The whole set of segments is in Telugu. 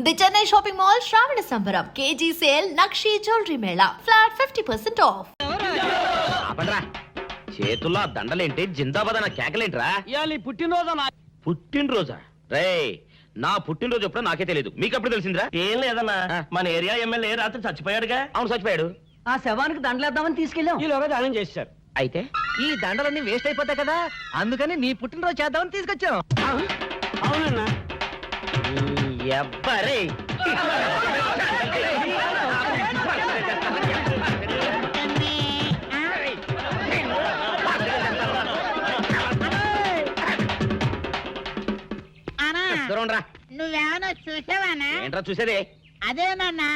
ది చెన్నై షాపింగ్ మాల్ శ్రావణ సంబరం KG sale nakshi jewellery Mela flat 50% of. చేతుల్లో దండలేంటి, జిందాబాద్ అన్న కేకలేంట్రా? పుట్టినరోజా? రే, నా పుట్టినరోజు ఎప్పుడో నాకే తెలియదు, మీకు ఎప్పుడు తెలిసిందిరా? ఏం లేదన్నా, మన ఏరియా ఎమ్మెల్యే రాత్రి చచ్చిపోయాడుగా. అవును, చచ్చిపోయాడు. ఆ శవానికి దండలేద్దామని తీసుకెళ్ళాం. ఈలోగా దానం చేశారు. అయితే ఈ దండలన్నీ వేస్ట్ అయిపోతాయి కదా, అందుకని నీ పుట్టినరోజు చేద్దామని తీసుకొచ్చాం. అవునన్నా. ఎవ్వరే నువ్వేమన్నా చూసావానా? ఏంట్రా చూసేదే? అదేనన్నా,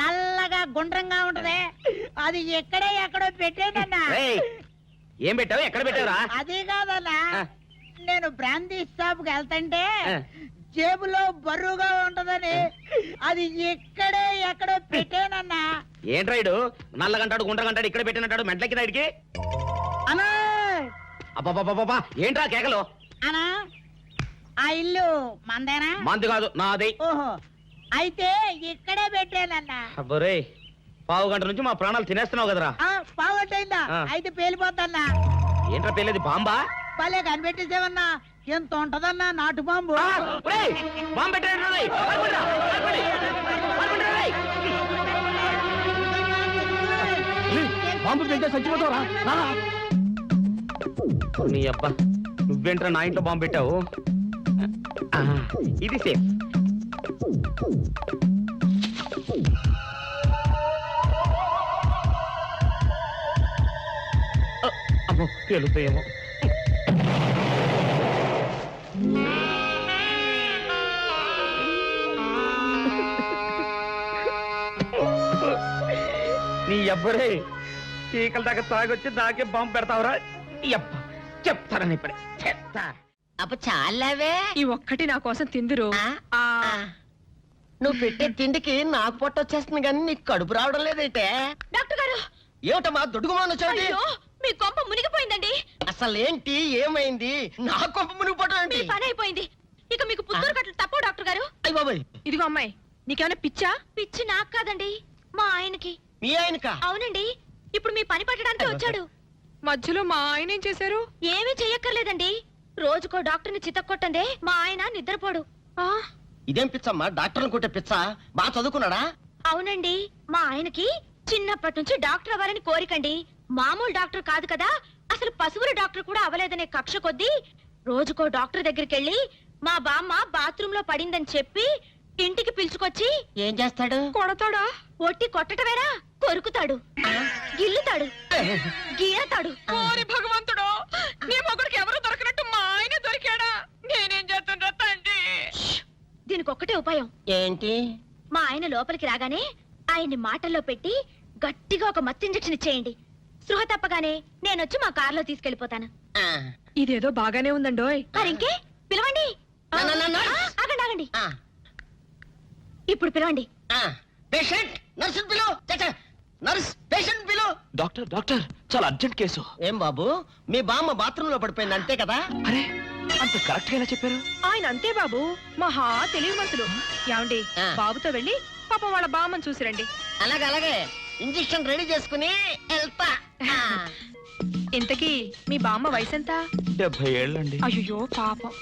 నల్లగా గుండ్రంగా ఉంటది, అది ఎక్కడో పెట్టేనన్నా. ఏం పెట్టావు, ఎక్కడ పెట్టావురా? అది కాదన్నా, నేను బ్రాందీ షాప్ కి వెళ్తుంటే జేబులో బరువుగా ఉంటదని అది ఎక్కడో పెట్టేనన్నా. ఏంట్రాయుడు నల్లగంటాడు గుండ్రగంటాడు ఇక్కడ పెట్టినట్టాడు మెంట్లకి రాయుడికి? అన్నా అబ్బాబాబాబా, ఏంట్రా కేకలు? అన్నా, ఆ ఇల్లు మందేనా? మంది కాదు, నాది. ఓహో, అయితే ఇక్కడే పెట్టానన్నా. అబ్బరే, పావు గంట నుంచి మా ప్రాణాలు తినేస్తున్నావు కదరా. పావట్టయిందా? అయితే పేలిపోతాన్నా. ఏంట్రా పేలేది, బాంబా? భలే కనిపెట్టేసేవన్నా, ఎంత ఉంటదన్నా నాటు బాంబు. బాంబు పెట్టాడు. బాంబు పెడితే చచ్చిపోతావురా. నీ అబ్బా, నువ్వేంట్రా నా ఇంట్లో బాంబు పెట్టావు? ఇది సేఫ్. అమ్మో, పేలుతాయేమో. నీ అబ్బరే, చీకల దాకా తాగొచ్చి నాకే బాంబు పెడతావురా? అబ్బా, చెప్తారని ఇప్పుడే చెప్తా. అప్ప చాలావే, ఈ ఒక్కటి నా కోసం తిందురు. నువ్వు పెట్టే తిండికి నాకు పొట్ట వచ్చేస్తుంది కానీ నీకు కడుపు రావడం లేదైతే. డాక్టర్ గారు, ఏమిటమ్మా దుడుగుమాను వచ్చాడు? అయ్యో, మీ కొంప మునిగిపోయిందండి. అసలు ఏంటి, ఏమైంది? నా కొంప మునిగిపోవడం మీ ఏంటి? పని అయిపోయింది. ఇక మీకు పుత్తూరు కట్టలు తప్పవు డాక్టర్ గారు. అయ్య బాబాయ్, ఇదిగో అమ్మాయి, నీకేమైనా పిచ్చా? పిచ్చి నాకు కాదండి, మా ఆయనకి. మీ ఆయనకా? అవునండి, ఇప్పుడు మీ పని పట్టడానికి వచ్చాడు. మధ్యలో మా ఆయన ఏం చేశారు? ఏమీ చెయ్యక్కర్లేదండి, రోజుకో డాక్టర్ని చితక్కొట్టందే మా ఆయన నిద్రపోడు. ఇదేం పిచ్చమ్మా, డాక్టర్ని కొట్టే పిచ్చ? బాగా చదువుకున్నాడా? అవునండి, మా ఆయనకి చిన్నప్పటి నుంచి డాక్టర్ అవ్వాలని కోరికండి. మామూలు డాక్టర్ కాదు కదా, అసలు పశువుల డాక్టర్ కూడా అవ్వలేదనే కక్ష కొద్దీ రోజుకో డాక్టర్ దగ్గరికి వెళ్ళి మా బామ్మ బాత్రూమ్ లో పడిందని చెప్పి ఇంటికి పిలుచుకొచ్చి ఏం చేస్తాడు? కొడతాడా? ఒట్టి కొట్టటమేరా, కొరుకుతాడు, గిల్లుతాడు, గీరతాడు. ఓరి భగవంతుడు, నీ మొగుడికి ఎవరు దొరకనట్టు మా ఆయన దొరికాడా? నేనేం చేస్తుంటా తండ్రి? దీనికి ఒక్కటే ఉపాయం. ఏంటి? మా ఆయన లోపలికి రాగానే ఆయన్ని మాటల్లో పెట్టి గట్టిగా ఒక మత్తు ఇంజెక్షన్ ఇచ్చేయండి. స్పృహ తప్పగానే నేనొచ్చి మా కారులో తీసుకెళ్లిపోతాను. ఇదేదో బాగానే ఉందండోయ్. మరింకే పిలవండి. ఆగండి ఆగండి, ఇప్పుడు పిలవండి. పేషెంట్, నర్సు పిలు. నర్స్, పేషెంట్ పిలు. డాక్టర్ డాక్టర్, చాలా అర్జెంట్ కేసు. ఏం బాబు, మీ బామ్మ బాత్రూమ్ లో పడిపోయింది అంతే కదా? అరే, అంత కరెక్ట్ గా ఎలా చెప్పారు? ఆయన అంతే బాబు, మహా తెలివి మనసులు. ఏమండి, బాబుతో వెళ్ళి పాపం వాళ్ళ బామ్మని చూసిరండి. అలాగే ఇంజెక్షన్ రెడీ చేసుకుని వెళ్తా. ఇంతకీ మీ బామ్మ వయసు ఎంత? 70 ఏళ్ళండి. అయ్యో పాపం.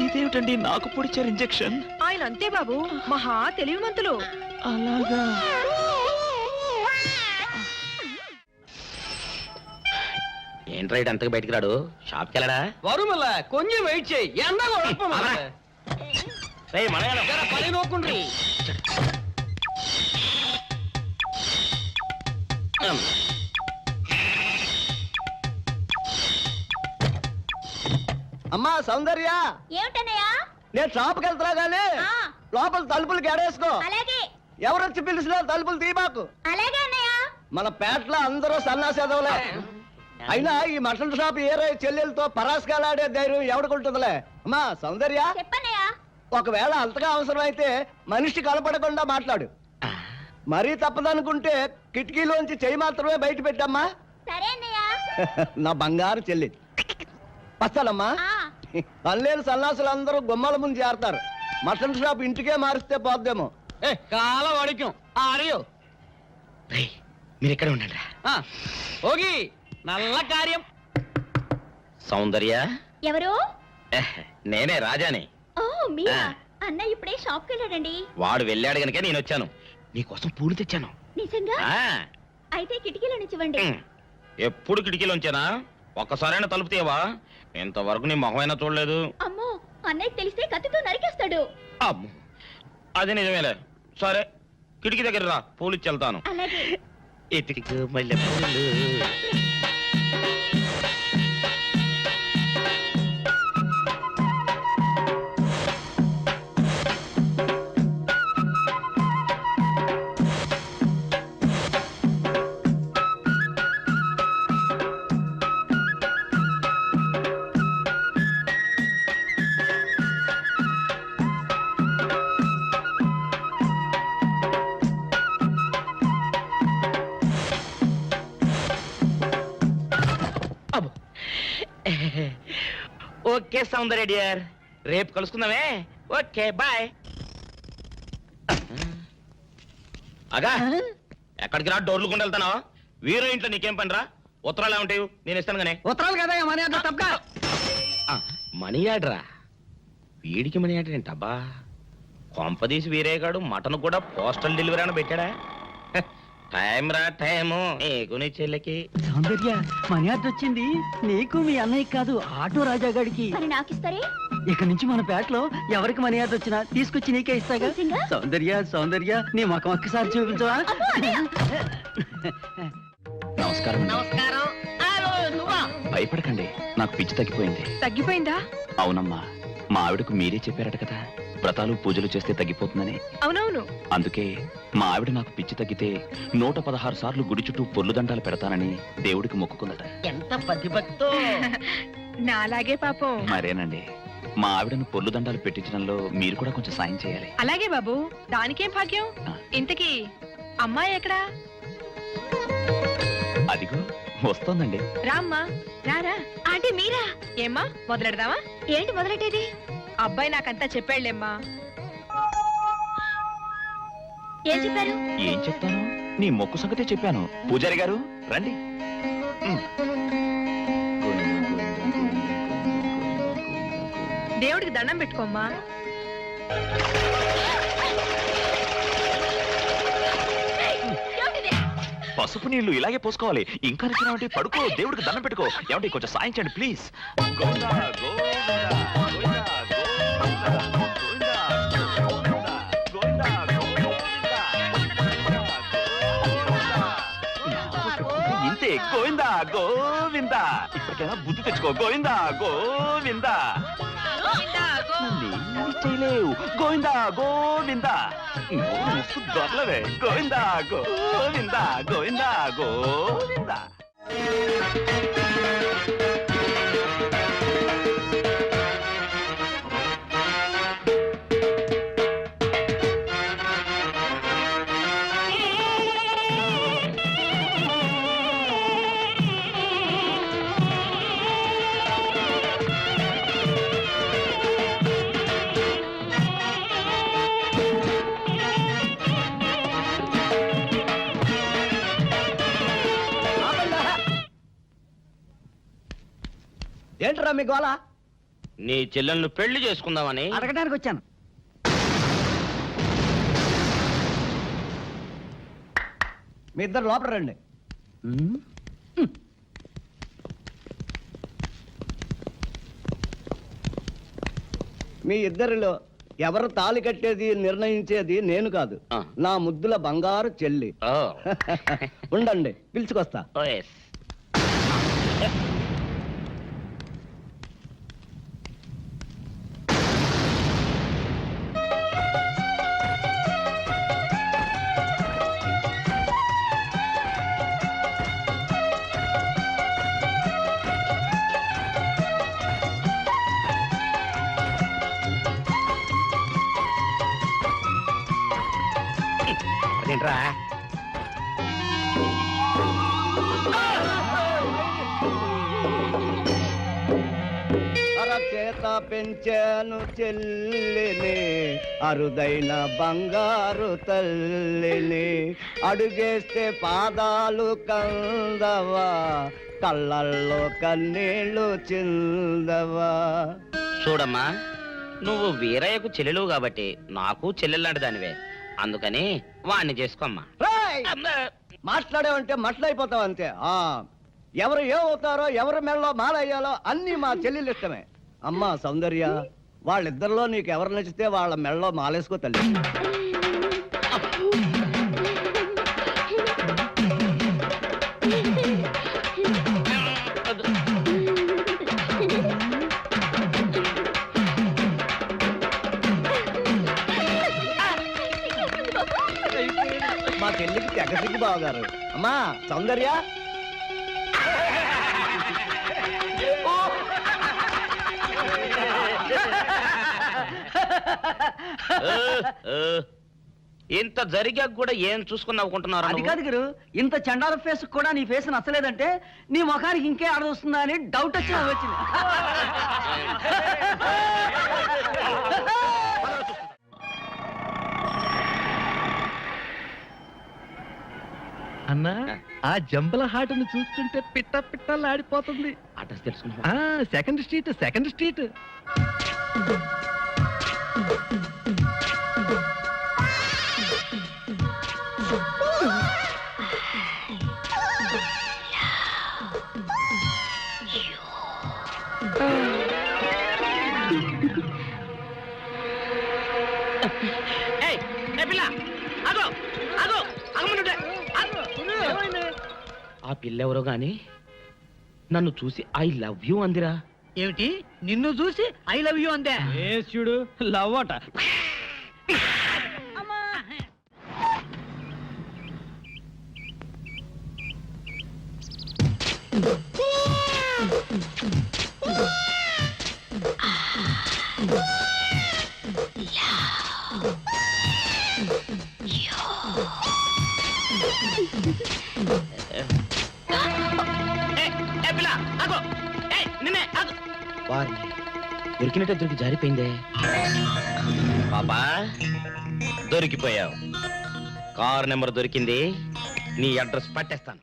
ఇదేమిటండి నాకు పొడిచారు ఇంజెక్షన్? ఆయన అంతే బాబు, మహా తెలివి మంతులు. అలాగా? ఏంటి రైట్ అంతగా బయటికి రాడు? షాప్కి వెళ్ళడా? వరుమల కొంచెం వెయిట్ చేయి. పని నోకుండ్రి. అమ్మా సౌందర్య, ఏమిటన్నయ్యా? నేను షాప్కి వెళ్తున్నా గానీ లోపల తలుపులు గడేసుకో. అలాగే ఎవరొచ్చి పిలిచినా తలుపులు తీయబాకు. అలాగే అన్నయ్య. మన పేటలో అందరూ సన్నాసేదవులే. అయినా ఈ మటన్ షాప్ ఏరే చెల్లెలతో పరాస్కాలాడే ధైర్యం ఎవడుకుంటుందిలే. అమ్మా సౌందర్య, చెప్పన్నయ్యా. ఒకవేళ అంతగా అవసరమైతే మనిషి కనపడకుండా మాట్లాడు. మరీ తప్పదనుకుంటే కిటికీలోంచి చెయ్యి మాత్రమే బయట పెట్టమ్మా. సరే అన్నయ్య. నా బంగారు చెల్లి. వస్తానమ్మా. పనిలేని సన్నాసులు అందరూ గుమ్మల ముందు చేరతారు. మటన్ షాప్ ఇంటికే మారిస్తే పోద్దేమో. కాల వాడిక్యం ఆడియో మీరు ఎక్కడ ఉండండి. ఓగి నల్ల కార్యం. సౌందర్య, ఎవరు? నేనే రాజాని. ఓ మీరా? ఆ. అన్న ఇప్పుడే షాప్కి వెళ్ళాడండి. వాడు వెళ్ళాడు గనుక నేను వచ్చాను. నీకోసం పూలు తెచ్చాను. నిజంగా? ఆ, అయితే కిటికీలో నుంచివ్వండి. ఎప్పుడు కిటికీలోంచేనా? ఒక్కసారైనా తలుపు తీయవా? ఇంతవరకు నీ మొహమైనా చూడలేదు. అమ్మో, అన్నయ్యకి తెలిస్తే కత్తితో నరికేస్తాడు. అమ్మో, అది నిజమేలే. సరే, కిటికీ దగ్గర రా, పూలు ఇచ్చి వెళ్తాను. అలాగే. ఇటుకు మల్లె పూలు. అబ్బో. ఓకే సౌందర్య డియర్, రేపు కలుసుకుందామే. Okay bye. అగా ఎక్కడికి రా, డోర్లు గుండా వెళ్తానావా? వీరో ఇంట్లో నీకేం పని రా? ఉత్తరాలు ఏమంటాయి? నేను ఇస్తాను గానే. ఉత్తరాలు కదా మనీ అన్న తప్ప. మనీ ఆర్డరా? వీడికి మనీ ఆర్డర్ ఏంటబ్బా? కొంపదీసి వీరేగాడు మటన్ కూడా పోస్టల్ డెలివరీ అని పెట్టాడా? టైం రా టైము నీకు నీ చెల్లికి. సౌందర్య మనీ ఆర్డర్ వచ్చింది నీకు మీ అన్నయ్య కాదు, ఆటో రాజా గారికి. మరి నాకిస్తారే? ఇక నుంచి మన పేటలో ఎవరికి మనీ ఆర్డర్ వచ్చినా తీసుకొచ్చి నీకే ఇస్తాగా. నిజంగా? సౌందర్య సౌందర్య నీ ముఖం ఒక్కసారి చూపించవా? నమస్కారం. నమస్కారం. భయపడకండి, నాకు పిచ్చి తగ్గిపోయింది. తగ్గిపోయిందా? అవునమ్మా, మా ఆవిడకు మీరే చెప్పారట కదా, వ్రతాలు పూజలు చేస్తే తగ్గిపోతుందని. అవునవును. అందుకే మా ఆవిడ నాకు పిచ్చి తగ్గితే 116 సార్లు గుడి చుట్టూ పొర్లు దండాలు పెడతానని దేవుడికి మొక్కుకుందట. ఎంత పతిభక్తో. నా అలాగే పాపం. మరేనండి, మా ఆవిడను పొర్లు దండాలు పెట్టించడంలో మీరు కూడా కొంచెం సాయం చేయాలి. అలాగే బాబు, దానికేం భాగ్యం. ఇంతకీ అమ్మాయి ఎక్కడా? అదిగో వస్తోందండి. రామ్మా రారా. ఆంటీ మీరా? ఏమ్మా మొదలెడదామా? ఏంటి మొదలెట్టేది? అబ్బాయి నాకంతా చెప్పాడులేమ్మా. ఏం చెప్పారు? ఏం చెప్తాను, నీ మొక్కు సంగతే చెప్పాను. పూజారి గారు రండి. దేవుడికి దండం పెట్టుకోమ్మా. పసుపు నీళ్లు ఇలాగే పోసుకోవాలి. ఇంకా నచ్చినావంటే పడుకో, దేవుడికి దండం పెట్టుకో. ఏమంటే కొంచెం సాయం చేయండి ప్లీజ్. గోవిందా, గోవిందా, గోవిందా, గోవిందా, గోవిందా, గోవిందా, గోవిందా. ఇంతే, గోవిందా గోవిందా. ఇప్పటికైనా బుద్ధి తెచ్చుకో. గోవిందా గోవిందా. నన్నేమీ చేయలేవు. గోవిందా గోవిందా. మస్తు దొరలవే. గోవిందా గోవిందా, గోవిందా గోవిందా. ఏంట్రా మీ గోళ? నీ చెల్లెలను పెళ్లి చేసుకుందామని. అడగడానికి వచ్చాను. మీ ఇద్దరు లోపల రండి. మీ ఇద్దరిలో ఎవరు తాళి కట్టేది నిర్ణయించేది నేను కాదు, ఆ. నా ముద్దుల బంగారు చెల్లి. ఓ. ఉండండి, పిలుచుకొస్తా. ఓ, yes. అదేంట్రా? అరచేత పెంచాను చెల్లిని, అరుదైన బంగారు తల్లిని. అడుగేస్తే పాదాలు కందవా, కళ్ళల్లో కన్నీళ్ళు చిందవా. చూడమ్మా, నువ్వు వీరయ్యకు చెల్లెలు కాబట్టి నాకు చెల్లెల్లాంటి దానివే. అందుకని వాణ్ణి చేసుకోమ్మా. రేయ్! మాట్లాడావంటే మట్లయిపోతావు అంతే. ఎవరు ఏమవుతారో, ఎవరి మెడలో మాలయ్యాలో అన్ని మా చెల్లెలు ఇష్టమే. అమ్మా సౌందర్య, వాళ్ళిద్దరిలో నీకు ఎవరు నచ్చితే వాళ్ళ మెడలో మాలేసుకో తల్లి. మా చెల్లికి తెగ సిగ్గు బావగారు. అమ్మా సౌందర్య, ఇంత జరిగాక కూడా ఏం చూసుకుని నవ్వుకుంటున్నారు? అది కాదు గురు, ఇంత చండాల ఫేస్ కూడా నీ ఫేస్ నచ్చలేదంటే నీ ముఖానికి ఇంకే ఆడదొస్తుందా అని డౌట్ వచ్చి వచ్చింది. అన్నా, ఆ జంబల హాటను చూస్తుంటే పిట్ట పిట్టలాడిపోతుంది. అడ్రస్ తెలుసుకున్నా? Second street, second street. ఆ పిల్లెవరో గాని నన్ను చూసి ఐ లవ్ యూ అందిరా. ఏమిటి, నిన్ను చూసి ఐ లవ్ యూ అందే? చూడు లవ్ అట. దొరికినట్టే దొరికి జారిపోయిందే. పాపా దొరికిపోయావు. కారు నెంబర్ దొరికింది, నీ అడ్రస్ పట్టేస్తాను.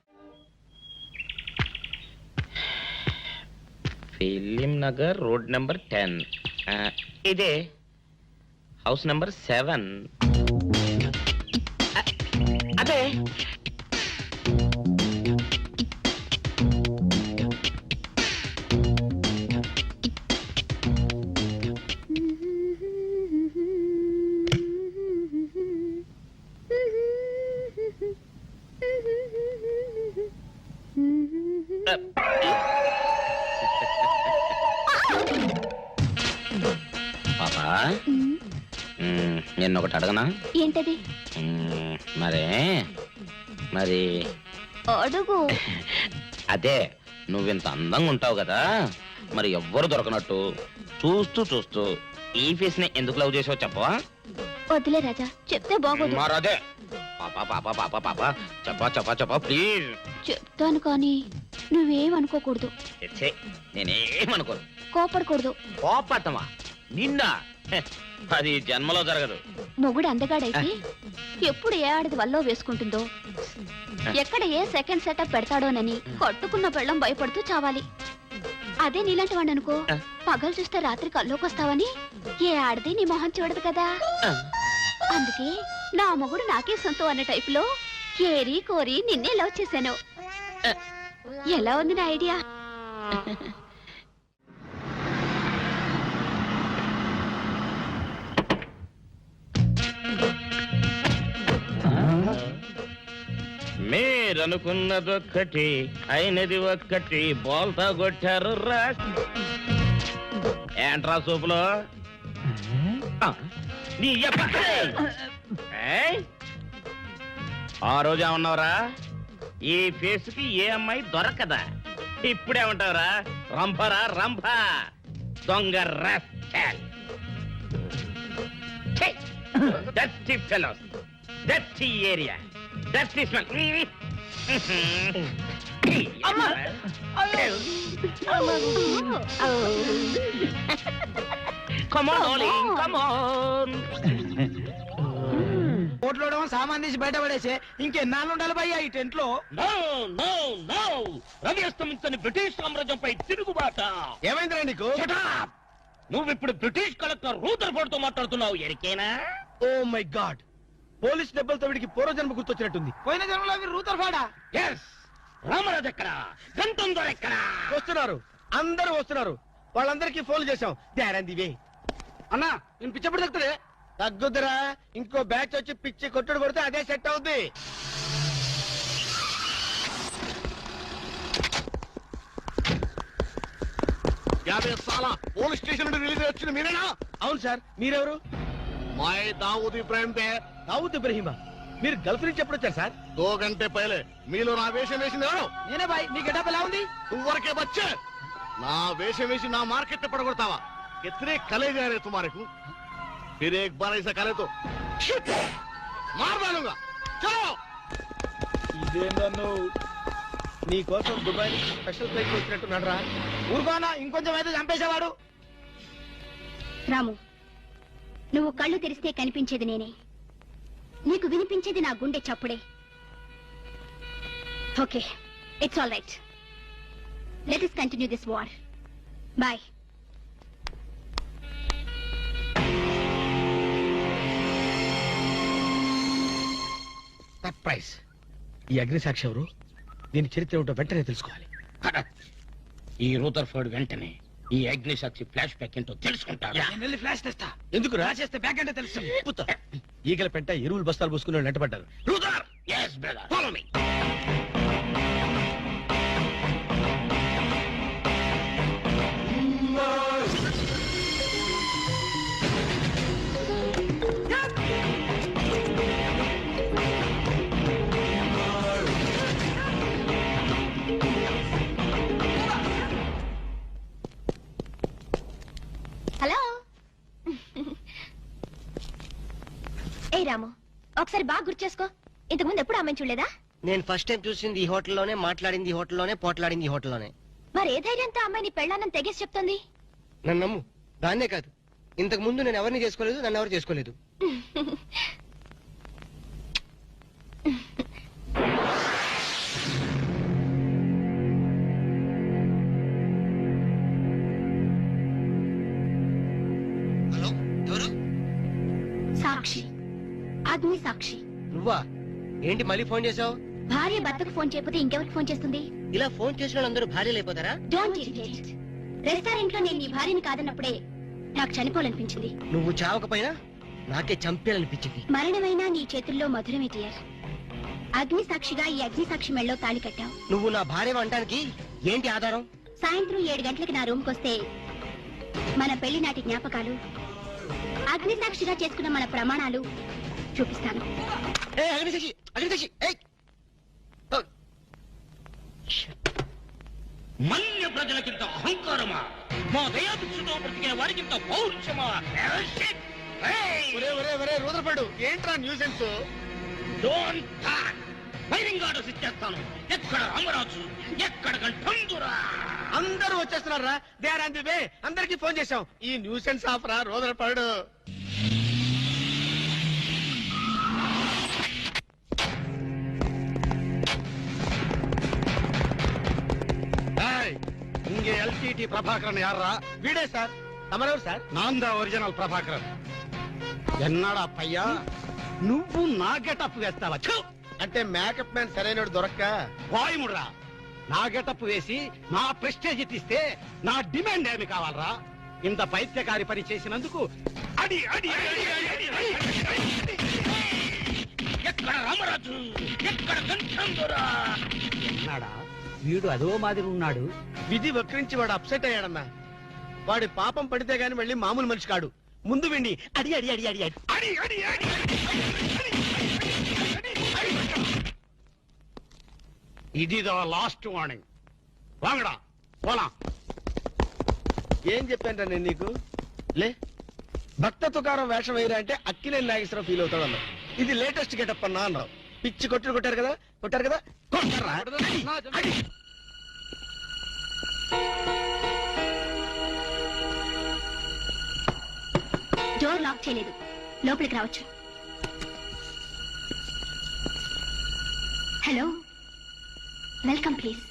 Film Nagar, road number 10. ఇదే హౌస్ నెంబర్ 7. అదే పాపా, నేను ఒకటి అడగనా? ఏంటది? మరి అడుగు. అదే, నువ్వింత అందంగా ఉంటావు కదా, మరి ఎవ్వరు దొరకనట్టు చూస్తూ ఈ ఫేస్ ని ఎందుకు లవ్ చేసావు చెప్పవా? వదిలే రాజా, చెప్తే బాగోదు. మరదే పాపా పాపా పాపా పాపా చెప్పా ప్లీజ్. చెప్తాను కానీ నువ్వేమనుకోకూడదు. నేనేమనుకోను. కోపడకూడదు. కోపడతావా? నిండా అది జన్మలో జరగదు. మొగుడు అందగాడైతే ఎప్పుడు ఏ ఆడది వల్లో వేసుకుంటుందో, ఎక్కడ ఏ సెకండ్ సెటప్ పెడతాడోనని కట్టుకున్న పెళ్ళం భయపడుతూ చావాలి. అదే నీలాంటి వాడు అనుకో, పగలు చూస్తే రాత్రి కల్లోకొస్తావని ఏ ఆడది నీ మొహం చూడదు కదా. అందుకే నా మొగుడు నాకే సొంతం అన్న టైపులో ఏరి కోరి నిన్నే లవ్ చేశాను. ఎలా ఉంది నా ఐడియా? మీరనుకున్నదొక్కటి అయినది ఒక్కటి, బోల్తా కొట్టారు రా. ఏంట్రా సూపులో నీ ఆ రోజు ఏమన్నావురా? ఈ ఫేస్ కి ఏ అమ్మాయి దొరకదా? ఇప్పుడేమంటావురా? రంభరా రంభ, దొంగ rascal. Dirty fellows, dirty area, dirty smell. కోట్లో సామాన్ తీసి బయట పడేసి ఇంకెన్నాళ్ళు ఉండాలి భయ్యా ఈ టెంట్ లో. రవి అస్తమించని బ్రిటిష్ సామ్రాజ్యంపై తిరుగుబాట. ఏమైందిరా నీకు? నువ్విప్పుడు బ్రిటిష్ కలెక్టర్ రూదర్ఫోర్డ్ తో మాట్లాడుతున్నావు. ఎరికేనా? ఓ మై గాడ్, పోలీస్ దెబ్బలతో వీడికి పూర్వజన్మ గుర్తొచ్చినట్టుంది. పోయిన జనంలో మీరు రూతర్ఫాడా? ఎస్. రామరాజు ఎక్కడ? గంటందో ఎక్కడ? వస్తున్నారు, అందరూ వస్తున్నారు. వాళ్ళందరికీ ఫోన్ చేశాం. దారందివే అన్నా నేను పిచ్చప్పుడు తగ్గుతుంది. తగ్గుద్దురా, ఇంకో బ్యాచ్ వచ్చి పిచ్చి కొట్టుడు కొడితే అదే సెట్ అవుద్ది. పోలీస్ స్టేషన్ నుండి రిలీజ్ వచ్చిన మీరేనా? అవును సార్, మీరెవరు? मैं दाऊद इब्राहिम थे। దావుద్ ఇబ్రహీమా, మీరు గల్ఫ్ నుంచి ఎప్పుడు వచ్చారు సార్? 2 घंटे पहले మీలో నా వేషం వేసింది ఎవరు? నేనే బాయ్. నీ గెటప్ ఎలా ఉంది? तुवरके बच्चे నా వేషం వేసి నా మార్కెట్ పడగొడతావా? कितने कले जा रहे तुम्हारे को? फिर एक बार ऐसा करे तो मार डालूंगा। चलो। ఇదేందన్ను నీ కోసం దుబాయ్ స్పెషల్ ఫ్లైట్ వచ్చినట్టున్నాడు రా. ఊరుకోనా, ఇంకొంచెం అయితే చంపేసేవాడు. రాము, నువ్వు కళ్ళు తెరిస్తే కనిపించేది నేనే, నీకు వినిపించేది నా గుండె చప్పుడే. Okay, it's all right. Let us continue this war. Boy. Surprise. ఈ అగ్నిసాక్షి ఎవరు? దీని చరిత్ర ఏమిటో వెంటనే తెలుసుకోవాలి. ఈ రూదర్ఫోర్డ్ వెంటనే ఈ అగ్నిసాక్షి ఫ్లాష్ బ్యాక్ ఏంటో తెలుసుకుంటాడు. నేను వెళ్ళి ఫ్లాష్ తెస్తా. ఎందుకు రా? చేస్తే బ్యాక్ అంటే తెలుసు. ఈగల పెంట ఎరువులు బస్తాలు పూసుకుని నెట్టబడ్డారు. రూదర్, yes brother, follow me. Hello. ఏ రాము, ఒకసారి బాగా గుర్తు చేసుకో. ఇంతకుముందు ఎప్పుడు అమ్మాయి చూడలేదా? నేను ఫస్ట్ టైం చూసింది ఈ హోటల్లోనే, మాట్లాడింది ఈ హోటల్లోనే, పోట్లాడింది ఈ హోటల్లోనే. మరి ఏ ధైర్యంతో అమ్మాయి నీ పెళ్ళానని తెగేసి చెప్తుంది? నన్ను నమ్ము. దాన్నే కాదు, ఇంతకు ముందు నేను ఎవరిని చేసుకోలేదు, నన్ను ఎవరు చేసుకోలేదు. హలో, ఎవరు? సాక్షి, అగ్ని సాక్షి. నువ్వా? ఏంటి మళ్ళీ ఫోన్ చేసావు? భార్య భర్తకు ఫోన్ చేయకపోతే ఇంకెవరికి ఫోన్ చేస్తుంది? ఇలా ఫోన్ చేసిన వాళ్ళందరూ భార్యలు అయిపోతారా? Don't irritate. రెస్టారెంట్ లో నేను నీ భార్యని కాదన్నప్పుడే నాకు చనిపోవాలనిపించింది. నువ్వు చావకపోయినా నాకే చంపేయాలనిపించింది. మరణమైనా నీ చేతుల్లో మధురమే డియర్. అగ్ని సాక్షిగా ఈ అగ్ని సాక్షి మెళ్ళలో తాళి కట్టావు. నువ్వు నా భార్య అనడానికి ఏంటి ఆధారం? సాయంత్రం 7 గంటలకి నా రూమ్కి వస్తే మన పెళ్లి నాటి జ్ఞాపకాలు, అగ్ని సాక్షిగా చేసుకున్న మన ప్రమాణాలు చూపిస్తాను. అగ్నిసాక్షి, అగ్నిసాక్షి, ఏయ్! మన్య ప్రజలకింత అహంకారమా? మా దయాభిక్షతో బ్రతికిన వారికింత పౌరుషమా? రూదర్ఫోర్డ్, ఏంట్రా nuisance? Don't talk. Firing orders ఇచ్చేస్తాను. ఎక్కడ రామరాజు, ఎక్కడ గంటందురా? అందరూ వచ్చేస్తున్నారా? They are on the way. అందరికీ ఫోన్ చేశాం. ఈ న్యూసెన్స్ ఆఫ్ రా రూదర్ఫోర్డ్. இங்கே எல்டிடி பிரபாகரன் யாரா? వీడే సార్. తమరెవరు సార్? நான் தான் ఒరిజినల్ ప్రభాకరన్. ఎన్నాడా పయ్యా, నువ్వు నా గెటప్ వేస్తావా? అంటే మేకప్ మ్యాన్ సరైనడు దొరక్క వాయుముడ్రా, నా గెటప్ వేసి నా ప్రెస్టేజ్ తీస్తే నా డిమాండ్ ఏమి కావాలరా? ఇంత పైత్యకారి పని చేసినందుకు అడి అడి అడి అడి అడి అడి. ఎక్కడ రామరాజు, ఎక్కడ గంటందురా? ఎన్నాడా వీడు అదో మాదిరి ఉన్నాడు. విధి వక్రించి వాడు అప్సెట్ అయ్యాడన్నా. వాడి పాపం పడితే గాని మళ్ళీ మామూలు మనిషి కాడు. ముందు విండి అడి అడి అడి అడి అడి అడి అడి అడి ఇది లాస్ట్ వార్నింగ్. వాంగడా పోలా. ఏం చెప్పాను నేను నీకు? లే, భక్త తుకారం వేషం వేయరా అంటే అక్కినేని నాగేశ్వరరావు ఫీల్ అవుతాడు అన్నా. ఇది లేటెస్ట్ గెటప్ అన్నా అన్నావు. పిచ్చి కొట్టారు కదా, కొట్టారు కదా, కొట్టారా? డోర్ లాక్ చేయలేదు, లోపలికి రావచ్చు. Hello, welcome please.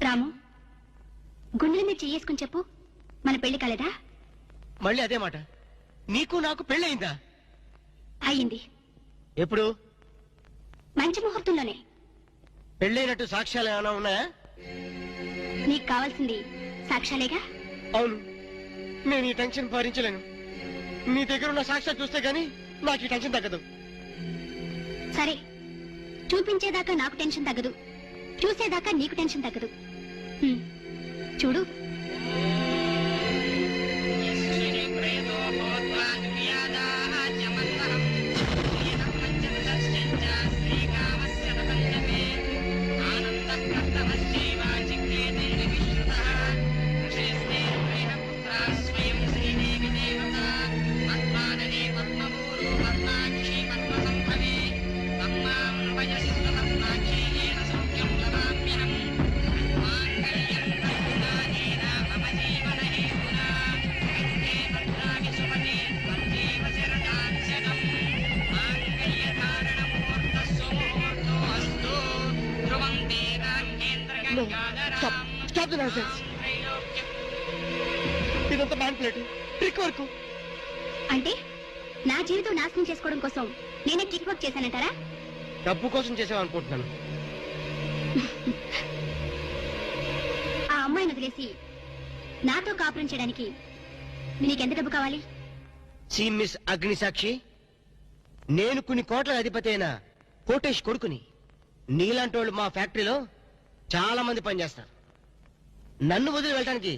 రాము, గుండెల మీద చెయ్యేసుకుని చెప్పు, మన పెళ్లి కాలేదా? మళ్ళీ అదే మాట. నీకు నాకు పెళ్ళయిందా? అయ్యింది. ఎప్పుడు? మంచి ముహూర్తంలోనే. పెళ్ళైనట్టు సాక్ష్యాలు ఏమైనా ఉన్నాయా? నీకు కావాల్సింది సాక్ష్యాలేగా. అవును, నేను ఈ టెన్షన్ భరించలేను. నీ దగ్గర ఉన్న సాక్ష్యాలు చూస్తే గానీ నాకు ఈ టెన్షన్ తగ్గదు. సరే, చూపించేదాకా నాకు టెన్షన్ తగ్గదు, చూసేదాకా నీకు టెన్షన్ తగ్గదు. చూడు. Stop the nonsense. ఇదంతా మ్యాన్ ప్లేట్, ట్రిక్ వర్క్. అంటే నా జీవితం నాశనం చేసుకోవడం కోసం నేనే ట్రిక్ వర్క్ చేశానంటారా? డబ్బు కోసం చేసావనుకుంటున్నాను. ఆ అమ్మాయిని వదిలేసి నాతో కాపురం చేయడానికి నీకెంత డబ్బు కావాలి? సి మిస్ అగ్నిసాక్షి, నేను కొన్ని కోట్ల అధిపతి అయిన కోటేష్ కొడుకుని. నీలాంటి వాళ్ళు మా ఫ్యాక్టరీలో చాలా మంది పనిచేస్తారు. నన్ను వదిలి వెళ్ళడానికి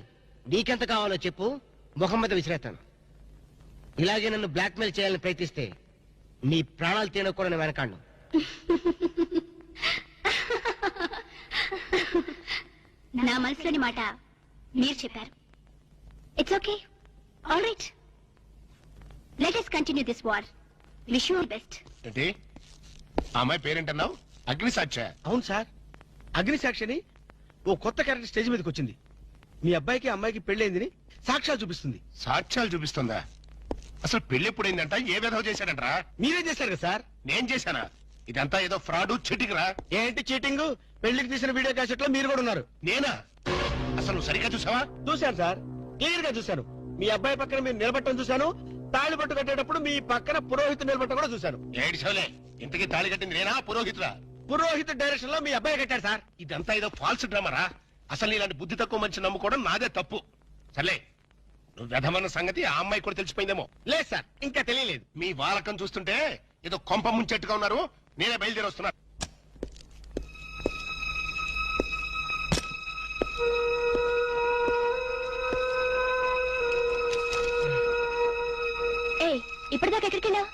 నీకెంత కావాలో చెప్పు, ముఖం మీద విసిరేస్తాను. ఇలాగే నన్ను బ్లాక్మెయిల్ చేయాలని ప్రయత్నిస్తే నీ ప్రాణాలు తీయడం కూడా నేను వెనకాడను. నా మనసులోని మాట మీరు చెప్పారు. It's okay, all right. Let us continue this war. Wish you all best. ఏంటి అమ్మాయి పేరేంటన్నావు? అగ్నిసాక్ష? అవును సార్, అగ్నిసాక్షిని ఓ కొత్త క్యారెక్టర్ స్టేజ్ మీదకి వచ్చింది. మీ అబ్బాయికి అమ్మాయికి పెళ్ళైందని సాక్ష్యాలు చూపిస్తుంది. సాక్ష్యాలు చూపిస్తుందా? అసలు పెళ్లి ఎప్పుడైందంట? ఏ విధవ చేశాడంట్రా? మీరేం చేశారు కదా సార్? నేను చేశానా? ఇదంతా ఏదో ఫ్రాడ్ చీటింగ్ రా. ఏంటి చీటింగ్? పెళ్లికి తీసిన వీడియో క్యాసెట్ లో మీరు కూడా ఉన్నారు. నేనా? అసలు నువ్వు సరిగ్గా చూసావా? చూశాను సార్, క్లియర్ గా చూశాను. మీ అబ్బాయి పక్కన మీరు నిలబట్టడం చూశాను. తాళి పట్టు కట్టేటప్పుడు మీ పక్కన పురోహితు నిలబట్టడం కూడా చూశాను. ఏడిసోలే, ఇంతకీ తాళి కట్టింది నేనా పురోహితురా? పురోహిత డైరెక్షన్ లో మీ అబ్బాయి కట్టాడు సార్. ఇదంతా ఏదో ఫాల్స్ డ్రామారా. అసలు ఇలాంటి బుద్ధి తక్కువ మనిషి నమ్ముకోవడం నాదే తప్పు. సర్లే, నువ్వు వ్యధమన్న సంగతి ఆ అమ్మాయి కూడా తెలిసిపోయిందేమో. లేదు సార్, ఇంకా తెలియలేదు. మీ వాలకం చూస్తుంటే ఏదో కొంప ముంచెట్టుగా ఉన్నారు. నేనే బయలుదేరి వస్తున్నా. ఇప్పటిదాకా ఎక్కడికి వెళ్ళావు?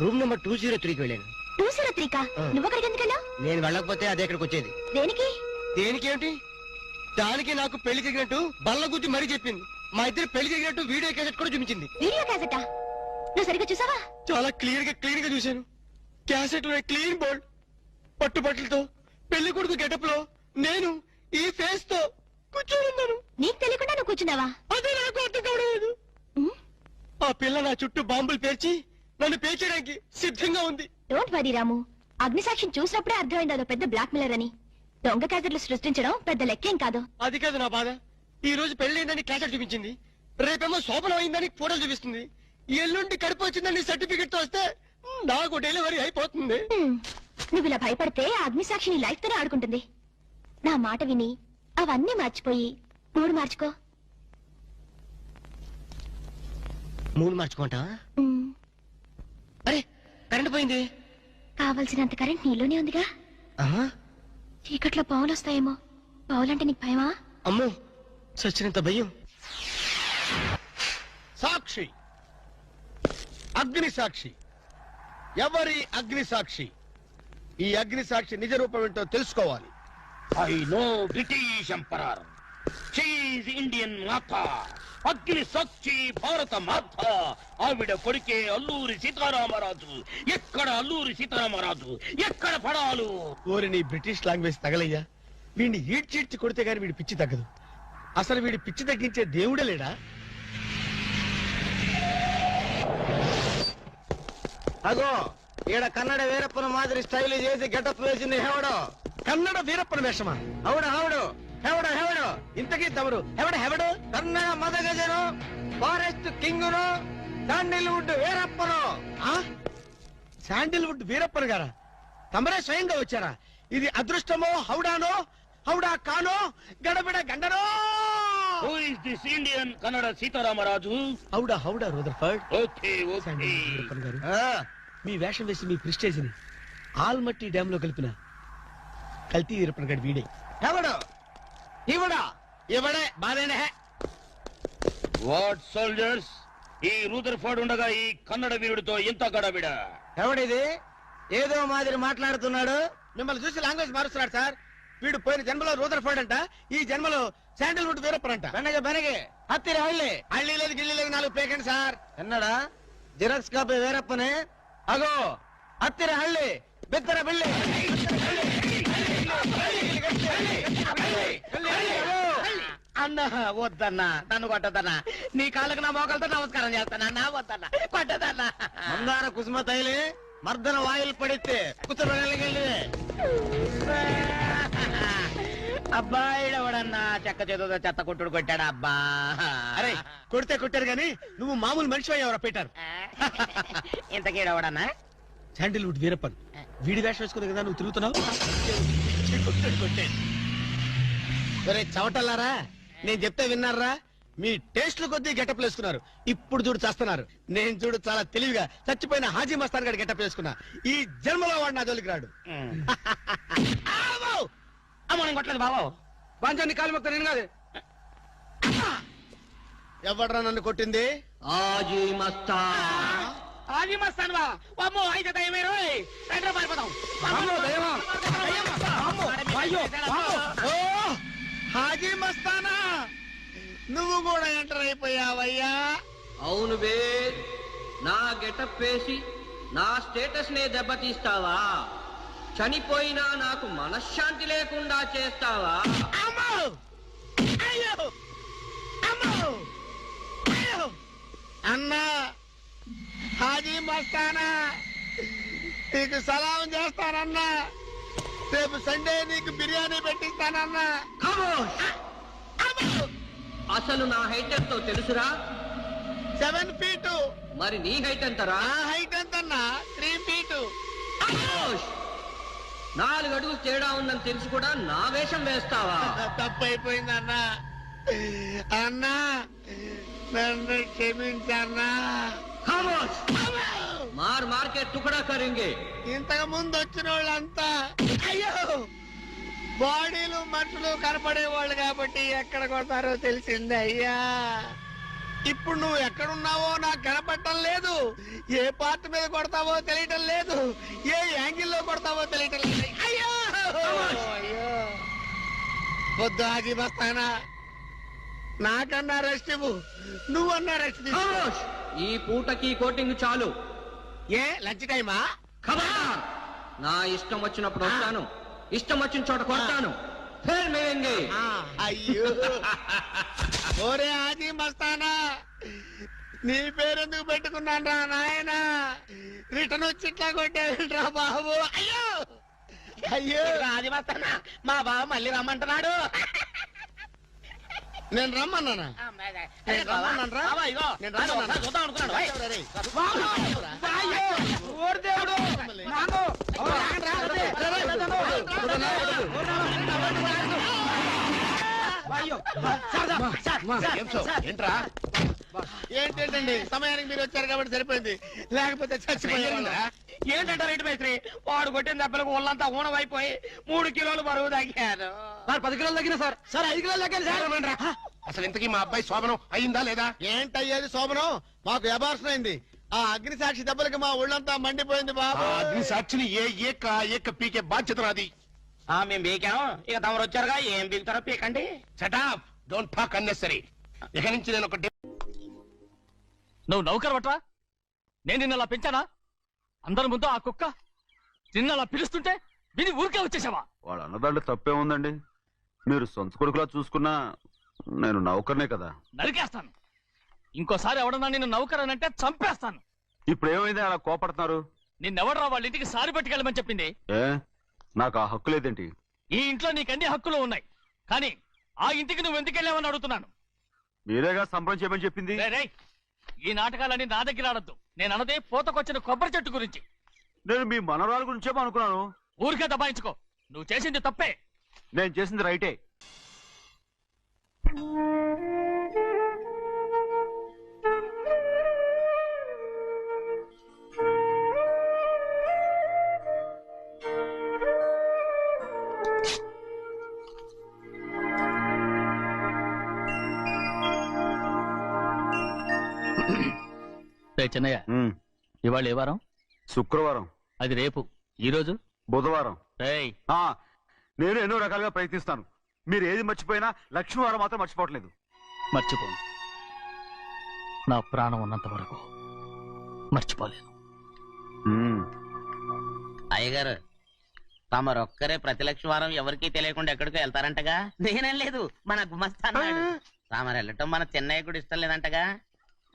రూమ్ నెంబర్ 203కి వెళ్ళాను. 203కా? నువ్వు అక్కడికి ఎందుకు వెళ్ళావు? నేను వెళ్ళకపోతే అదే ఇక్కడికి వచ్చేది. దేనికి? దేనికేమిటి? దానికి నాకు పెళ్లి జరిగినట్టు బల్ల గుద్ది మరీ చెప్పింది. మా ఇద్దరు పెళ్లి జరిగినట్టు వీడియో క్యాసెట్ కూడా చూపించింది. వీడియో క్యాసెటా? నువ్వు సరిగ్గా చూసావా? చాలా క్లియర్ గా చూశాను. క్యాసెట్ లో క్లీన్ బోల్డ్, పట్టుబట్టలతో, పెళ్లి కొడుకు గెటప్ లో నేను ఈ ఫేస్ తో కూర్చొని ఉన్నాను. నీకు తెలియకుండా నువ్వు కూర్చున్నావా? అదే నాకు అర్థం కావడం. ఆ పిల్ల నా చుట్టూ బాంబులు పేర్చి నన్ను పేర్చడానికి సిద్ధంగా ఉంది. డోంట్ వరీ రాము, అగ్నిసాక్షిని చూసినప్పుడే అర్థమైంది అదో పెద్ద బ్లాక్ మెయిలర్ అని. దొంగ క్యాసెట్లు సృష్టించడం పెద్ద లెక్కేం కాదు. అది కాదు నా బాధ. ఈ రోజు పెళ్లి క్యాసెట్ చూపించింది, రేపేమో శోభనం అయిందని ఫోటోలు చూపిస్తుంది, ఎల్లుండి కడుపు వచ్చిందని సర్టిఫికెట్ తో వస్తే నాకు డెలివరీ అయిపోతుంది. నువ్వు ఇలా భయపడితే అగ్నిసాక్షిని లైఫ్ తోనే ఆడుకుంటుంది. నా మాట విని అవన్నీ మర్చిపోయి మూడు మార్చుకో. మూడు మార్చుకుంటావా? అరే, కరెంట్ పోయింది. కావలసినంత కరెంట్ నీలోనే ఉందిగా. చీకట్లో పావులు వస్తాయేమో. పావులంటే నీకు భయమా? అమ్మో, సచ్చినంత భయం. సాక్షి, అగ్ని సాక్షి. ఎవరి అగ్ని సాక్షి? ఈ అగ్ని సాక్షి నిజ రూపం ఏంటో తెలుసుకోవాలి. I know British emperor. Indian మాత, అగ్ని సాక్షి భారత మాత. ఆవిడ కొడుకే అల్లూరి సీతారామరాజు. ఎక్కడ అల్లూరి సీతారామరాజు, ఎక్కడ పడాలు? ఓరి నీ బ్రిటిష్ లాంగ్వేజ్ తగలయ్యా. వీడిని ఈడ్చిడ్చి కొడితే గాని వీడి పిచ్చి తగ్గదు. అసలు వీడి పిచ్చి తగ్గించే దేవుడే లేడా? అగో ఈడ కన్నడ వీరప్పన మాదిరి స్టైల్ చేసి గెటప్ వేసింది హెవడో. కన్నడ వీరప్పన వేషమా? హౌడు హౌడు హెవడో హెవడో. ఇంతకీ తమరు హెవడు? కన్నడ మదగజను, ఫారెస్ట్ కింగును, శాండిల్వుడ్ వీరప్పను. శాండిల్వుడ్ వీరప్పన్ గారా? తమరే స్వయంగా వచ్చారా? ఇది అదృష్టమో హౌడానో, హౌడా కానో, గడబిడ గండనో? Who is this Indian Kannada Sitaramaraju? హౌడా హౌడా రూదర్ఫర్డ్. Okay okay. వీరప్పన్ గారు, మీ వేషం వేసి మీ ప్రిస్టేజ్ ని ఆల్మట్టి డ్యామ్ లో కలిపిన కల్తీ వీరప్పన్ గారు వీడే. ఎవడు ఇవడా? ఇవడే బాధేనే. వాట్ సోల్జర్స్, ఈ రూదర్ఫోర్డ్ ఉండగా ఈ కన్నడ వీరుడితో ఇంత గడబిడ? ఎవడిది? ఏదో మాదిరి మాట్లాడుతున్నాడు. మిమ్మల్ని చూసి లాంగ్వేజ్ మారుస్తున్నాడు సార్. వీడు పోయిన జన్మలో రూదర్ఫోర్డ్ అంట, ఈ జన్మలో శాండిల్వుడ్ వీరప్పన్ అంట. బెనగే హత్తిరి హళ్ళి. హళ్ళి లేదు గిల్లి లేదు, 4 పేకండి సార్. ఎన్నడా జిరాక్స్ కాపీ వీరప్పనే. అగో హత్తిరి హళ్ళి, బిత్తర బిల్లి. అన్న వద్దన్నా, నన్ను కొట్టదన్నా. నీ కాళ్ళకు నా మోకాలతో నమస్కారం చేస్తానన్నా. వద్దన్నా, కొట్టదన్నా. మందార కుసుమ తైలి మర్దన వాయులు పడితే కుతురగలిగి. అబ్బాయిడవడన్నా చెక్క చేతులతో చెత్త కొట్టుడు కొట్టాడా? అబ్బా అరే కొడితే కొట్టారు గాని నువ్వు మామూలు మనిషి ఎవరా పెట్టారు? ఇంతకీడవడన్నా? శాండిల్వుడ్ వీరప్పన్. వీడి వేషం వేసుకుని కదా నువ్వు తిరుగుతున్నావు. ఒరే చవటల్లారా, నేను చెప్తే విన్నారా? మీ టేస్ట్ల కొద్దీ గెటప్ వేసుకున్నారు. ఇప్పుడు చూడు చేస్తున్నారు. నేను చూడు చాలా తెలివిగా చచ్చిపోయిన హాజీ మస్తాన్ గారి గెటప్ వేసుకున్నా. ఈ జన్మలో వాడు నా జోలికి రాడు. అమ్మ నేను కొట్టలేదు బాబు. పంచాన్ని కాలు మొక్క నేను కాదు. ఎవడ్రా నన్ను కొట్టింది? హాజీ మస్తాన్. హాజీ మస్తాన్ బా. అమ్మో అయితే దయమే రోయ్. రండి పారిపోదాం. ఓ హాజీ మస్తానా, నువ్వు కూడా ఎంటర్ అయిపోయావయ్యా? అవును బే, నా గెటప్ వేసి నా స్టేటస్ నే దెబ్బతీస్తావా? చనిపోయినా నాకు మనశ్శాంతి లేకుండా చేస్తావా? అమ్మో! అయ్యో! అమ్మో! అయ్యో! అన్నా హాజీ మస్తానా, నీకు సలాం చేస్తానన్నా. రేపు సండే నీకు బిర్యానీ పెట్టిస్తానన్నా. అసలు నా హైట్ ఎంతో తెలుసురా? 7 feet. మరి నీ హైట్ ఎంతరా? నా హైట్ ఎంతన్నా? 3 feet. 4 అడుగులు తేడా ఉందని తెలిసి కూడా నా వేషం వేస్తావా? తప్పైపోయిందన్నా. అన్నా నన్ను క్షమించన్నా. మార్ మార్కెట్ టుకడా కరింగే. ఇంతకు ముందు వచ్చిన వాళ్ళంతా అయ్యో బాడీలు మనుషులు కనపడే వాళ్ళు కాబట్టి ఎక్కడ కొడతారో తెలిసింది అయ్యా. ఇప్పుడు నువ్వు ఎక్కడున్నావో నాకు కనపడటం లేదు. ఏ పార్ట్ మీద కొడతావో తెలియటం లేదు. ఏ యాంగిల్లో కొడతావో తెలియటం లేదు. అయ్యో అయ్యో వద్దు హాజీ మస్తానా, నాకన్నా రెస్ట్ ఇవ్వు. నువ్వన్నా రెస్ట్ తీసుకో. ఈ పూటకి కోటింగ్ చాలు. ఏ లంచ్ టైమా? ఖబర్దార్! నా ఇష్టం వచ్చినప్పుడు వస్తాను, ఇష్టం వచ్చిన చోట కొడతాను. ఫిర్ మిలేంగే. అయ్యో ఓరే హాజీ మస్తానా, నీ పేరెందుకు పెట్టుకున్నాను రా నాయనా? రిటర్న్ వచ్చి ఇట్లా కొట్టేరా బాబు. అయ్యో అయ్యో హాజీ మస్తానా, మా బావ మళ్ళీ రమ్మంటున్నాడు. నేను రమ్మన్నానా? నేను రమ్మన్నాను రా. నేను రమ్మన్నాను. చూద్దాం అనుకున్నాడు. ఏంట్రా? ఏంటండి సమయానికి మీరు వచ్చారు కాబట్టి సరిపోయింది, లేకపోతే చచ్చిపోయారు. ఏంటంటారు ఇటు మేస్త్రి? వాడు కొట్టిన దెబ్బలకు ఒళ్ళంతా ఊనమైపోయి 3 కిలోలు బరువు తగ్గాను. 10 కిలోలు తగ్గిన సార్. 5 కిలోలు తగ్గాను సార్. అసలు ఇంతకీ మా అబ్బాయి శోభనం అయిందా లేదా? ఏంటయ్యేది శోభనం? మాకు అబార్షన్ అయింది. ఆ అగ్ని సాక్షి దెబ్బలకి మా ఒళ్ళంతా మండిపోయింది బాబు. అగ్ని సాక్షిని ఏక పీకే బాధ్యత నాది. మేము బీకాం, ఇక తమరు వచ్చారుగా ఏం బీగుతారో పీకండి. Shut up don't talk unnecessary. ఇక నుంచి నేను ఒక నువ్వు నౌకర్ బట్రా? నేను నిన్న అలా పెంచానా? అందరి ముందు ఆ కుక్క నిన్న అలా పిలుస్తుంటే విని ఊరికే వచ్చేసావా? వాడు అన్నదాంట్లో తప్పే ఉందండి. మీరు సొంత కొడుకులా చూసుకున్నా నేను నౌకర్నే కదా. నరికేస్తాను. ఇంకోసారి ఎవడన్నా నిన్ను నౌకర్ అని అంటే చంపేస్తాను. ఇప్పుడు ఏమైంది అలా కోపడుతున్నారు? నిన్నెవడరా వాళ్ళ ఇంటికి సారి పట్టుకెళ్ళమని చెప్పింది? ఏ నాకు ఆ హక్కు లేదేంటి? ఈ ఇంట్లో నీకు అన్ని హక్కులు ఉన్నాయి, కానీ ఆ ఇంటికి నువ్వు ఎందుకు వెళ్ళావని అడుగుతున్నాను. మీరేగా సంబరం చేయమని చెప్పింది. రేయ్, రేయ్, ఈ నాటకాలన్నీ నా దగ్గర ఆడద్దు. నేను అన్నదే పూతకొచ్చిన కొబ్బరి చెట్టు గురించి. నేను మీ మనవరాల గురించేమో అనుకున్నాను. ఊరికే దబాయించుకో. నువ్వు చేసింది తప్పే. నేను చేసింది రైటే. చిన్నయ్య, ఇవాళ ఏ వారం? శుక్రవారం. అది రేపు. ఈ రోజు బుధవారం. రేయ్, నేను ఎన్నో రకాలుగా ప్రయత్నిస్తాను. మీరు ఏది మర్చిపోయినా లక్ష్మీవారం మాత్రం మర్చిపోవట్లేదు. మర్చిపోను. నా ప్రాణం ఉన్నంత వరకు మర్చిపోలేను. అయ్యగారు, తమరొక్కరే ప్రతి లక్షవారం ఎవరికీ తెలియకుండా ఎక్కడికో వెళ్తారంటగా? నేనేం లేదు, మన గుమస్తా అన్నాడు. తామరు వెళ్ళటం మన చెన్నయ్య కూడా ఇష్టం లేదంటగా?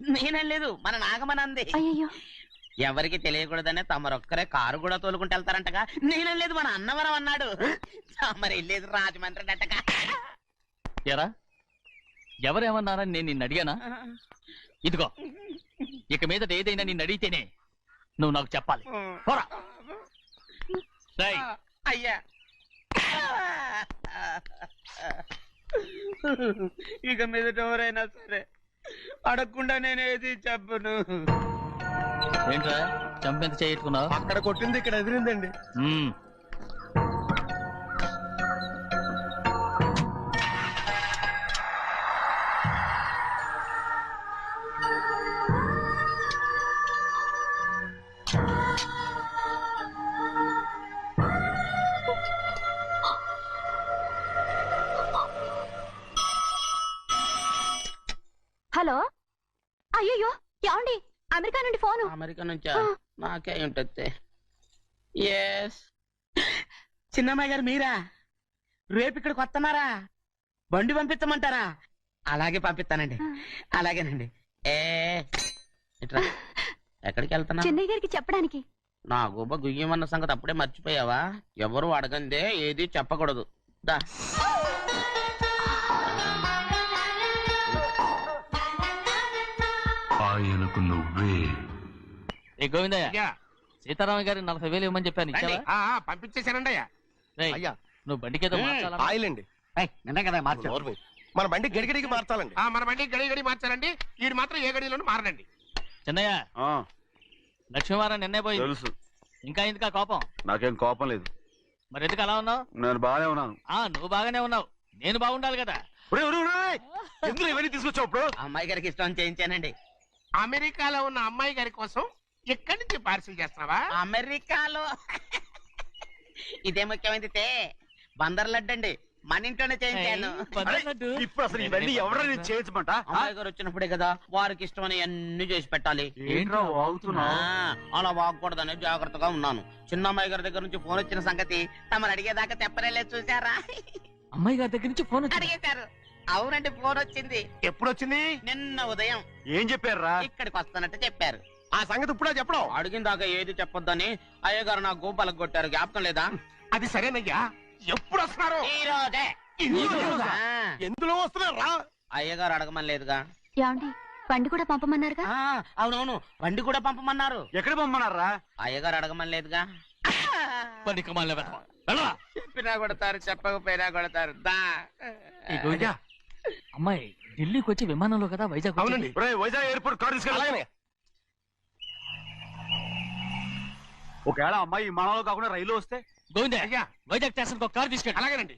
నేనేం లేదు, మన నాగమనంది. ఎవరికి తెలియకూడదనే తమరొక్కరే కారు కూడా తోలుకుంటూ వెళ్తారంటగా? నేనేం లేదు, మన అన్నవరం అన్నాడు. తమరు వెళ్ళేది రాజమండ్రి అంటగా? ఎరా, ఎవరేమన్నారని నేను నిన్ను అడిగానా? ఇదిగో, ఇక మీదట ఏదైనా నిన్ను అడిగితేనే నువ్వు నాకు చెప్పాలి. పోరా. అయ్యా, ఇక మీదట ఎవరైనా సరే అడగకుండా నేనేది చెప్పను. ఏంట్రా చంపెంత చేయించుకున్నావు? అక్కడ కొట్టింది ఇక్కడ ఎదిరిందండి. హలో, అయ్యో ఏమండి? అమెరికా నుండి ఫోను. అమెరికా నుంచా? నాకే ఉంటుంది. చిన్నమ్మాయి గారు మీరా? రేపు ఇక్కడికి వస్తున్నారా? బండి పంపిస్తామంటారా? అలాగే పంపిస్తానండి. అలాగేనండి. ఇట్రా. ఎక్కడికి వెళ్తున్నా? చెన్నై గారికి చెప్పడానికి. నా గుబ్బ గుయ్యమన్న సంగతి అప్పుడే మర్చిపోయావా? ఎవరు అడగందే ఏది చెప్పకూడదు. దా. ఆయనకు నువ్వే. ఏ గోవిందయ్య, సీతారామ గారి 40,000 ఇవ్వమని చెప్పాను, ఇచ్చావా? పంపించేశానండి అయ్యా. అయ్యా, నువ్వు బండికేదో మార్చాలా? ఆయిల్ అండి. నిన్న కదా మార్చారు. మన బండి గడిగడికి మార్చాలండి. మన బండి గడి మార్చారండి. వీడు మాత్రం ఏ గడిలోనూ మారనండి. చిన్నయ్య, లక్ష్మీవారం నిన్నే పోయి తెలుసు. ఇంకా ఎందుకా కోపం? నాకేం కోపం లేదు. మరి ఎందుకు అలా ఉన్నావు? నేను బాగానే ఉన్నాను. నువ్వు బాగానే ఉన్నావు, నేను బాగుండాలి కదా. ఎందుకు ఇవన్నీ తీసుకొచ్చావు? ఇప్పుడు అమ్మాయి గారికి ఇష్టం చేయించానండి. అమెరికాలో ఉన్న అమ్మాయి గారి కోసం ఎక్కడి నుంచి పార్సిల్ చేస్తున్నావా? అమెరికాలో ఇదే ముఖ్యమైనది. బందర్ లడ్డు అండి, మన ఇంట్లోనే చేయించాను. ఇప్పుడు అసలు ఇవన్నీ ఎవరైనా చేయించమంట? అమ్మాయి గారు వచ్చినప్పుడే కదా వారికి ఇష్టమని అన్ని చేసి పెట్టాలి. ఏంట్రా వాగుతున్నావ్? అలా వాగకూడదని జాగ్రత్తగా ఉన్నాను. చిన్న అమ్మాయి గారి దగ్గర నుంచి ఫోన్ వచ్చిన సంగతి తమరు అడిగేదాకా చెప్పలేదు. చూసారా? అమ్మాయి గారి దగ్గర నుంచి ఫోన్ అడిగేశారు. అవునండి, ఫోన్ వచ్చింది. ఎప్పుడు వచ్చింది? నిన్న ఉదయం. ఏం చెప్పారా? ఇక్కడికి వస్తానంటే చెప్పారు. ఆ సంగతి ఇప్పుడే చెప్పడం. అడిగిన దాకా ఏది చెప్పొద్దని అయ్యగారు నా గోపాలకు కొట్టారు. జ్ఞాపకం లేదా? అది సరేనయ్యా, ఎప్పుడు వస్తున్నారు? ఈ రోజే. ఎందులో వస్తున్నారా? అయ్యగారు అడగమని లేదుగా. ఏమండి, బండి కూడా పంపమన్నారుగా? అవునవును, బండి కూడా పంపమన్నారు. ఎక్కడ పంపమన్నారా? అయ్యగారు అడగమని లేదుగా. చెప్పినా కొడతారు, చెప్పకపోయినా కొడతారు. అమ్మాయి ఢిల్లీకి వచ్చి విమానంలో కదా వైజాగ్ అవునండి. వైజాగ్ ఎయిర్పోర్ట్ కార్ తీసుకెళ్ళి. ఒకవేళ అమ్మాయి విమానంలో కాకుండా రైలు వస్తే? గోవింద, అయ్యా, వైజాగ్ స్టేషన్ ఒక కార్ తీసుకెళ్ళి. అలాగేనండి.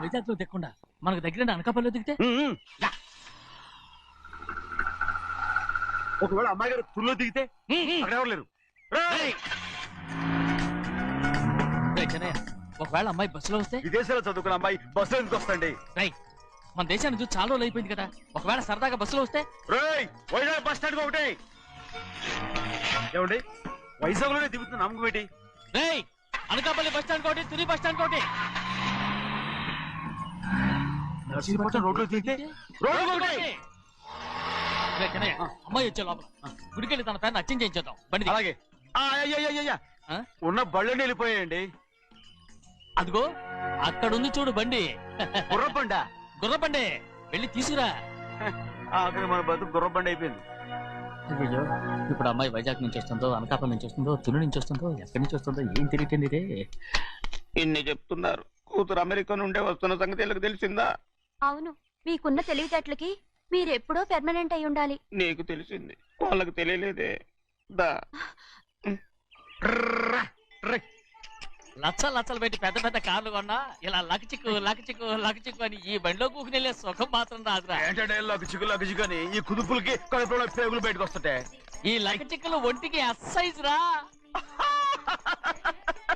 వైజాగ్ లో దిక్కుండా మనకు దగ్గర అనకాపల్లిలో దిగితే? ఒకవేళ అమ్మాయి గారు తుల్లో దిగితే? అక్కడ ఎవరు లేరు. చెన్నయ్య, ఒక ఒకవేళ అమ్మాయి బస్సులో వస్తే? విదేశాల్లో చదువుకున్న అమ్మాయి బస్సులో ఎందుకు వస్తండి? రైట్, మన దేశాన్ని చూసి చాలా రోజులు అయిపోయింది కదా, ఒకవేళ సరదాగా బస్సులో వస్తే? రేయ్, వైజాగ్ బస్ స్టాండ్ ఒకటి ఏమండి, వైజాగ్ లోనే దిగుతున్న నమ్మకం ఏంటి? రేయ్, అనకాపల్లి బస్ స్టాండ్ కోటి, తుని బస్ స్టాండ్ కోటి. నర్సీపట్నం రోడ్లో దిగితే రోడ్డు ఒకటి. రేయ్ కన్నయ్య, అమ్మాయి వచ్చే లోపల గుడికెళ్ళి తన పేరుని అచ్చం చేయించేద్దాం బండి. అలాగే. ఉన్న బళ్ళని వెళ్ళిపోయాయండి. అదిగో అక్కడుంది చూడు బండి. గుర్రబండ. గుర్రబండి, వెళ్ళి తీసుకురా. ఆఖరి మన బతుకు గుర్రబండి అయిపోయింది. అయ్యో, ఇప్పుడు అమ్మాయి వైజాగ్ నుంచి వస్తుందో, అనకాపల్లి నుంచి వస్తుందో, తుని నుంచి వస్తుందో, ఎక్కడి నుంచి వస్తుందో ఏం తెలియటండి రే. ఇన్ని చెప్తున్నారు, కూతురు అమెరికా నుండే వస్తున్న సంగతి వీళ్ళకి తెలిసిందా? అవును, మీకున్న తెలివితేటలకి మీరెప్పుడో పెర్మనెంట్ అయి ఉండాలి. నీకు తెలిసింది, వాళ్ళకి తెలియలేదే. దా లచ్చలు పెట్టి పెద్ద పెద్ద కార్లు కొన్నా ఇలా లకచిక్కు అని ఈ బండిలో కూకుని వెళ్ళే సుఖం మాత్రం రాదురా. ఏంటంటే లగచిక్కు అని ఈ కుదుపులకి కడుపులో పేగులు బయటకు వస్తుంటాయి. ఈ లకచిక్కులు ఒంటికి ఎక్సైజ్ రా.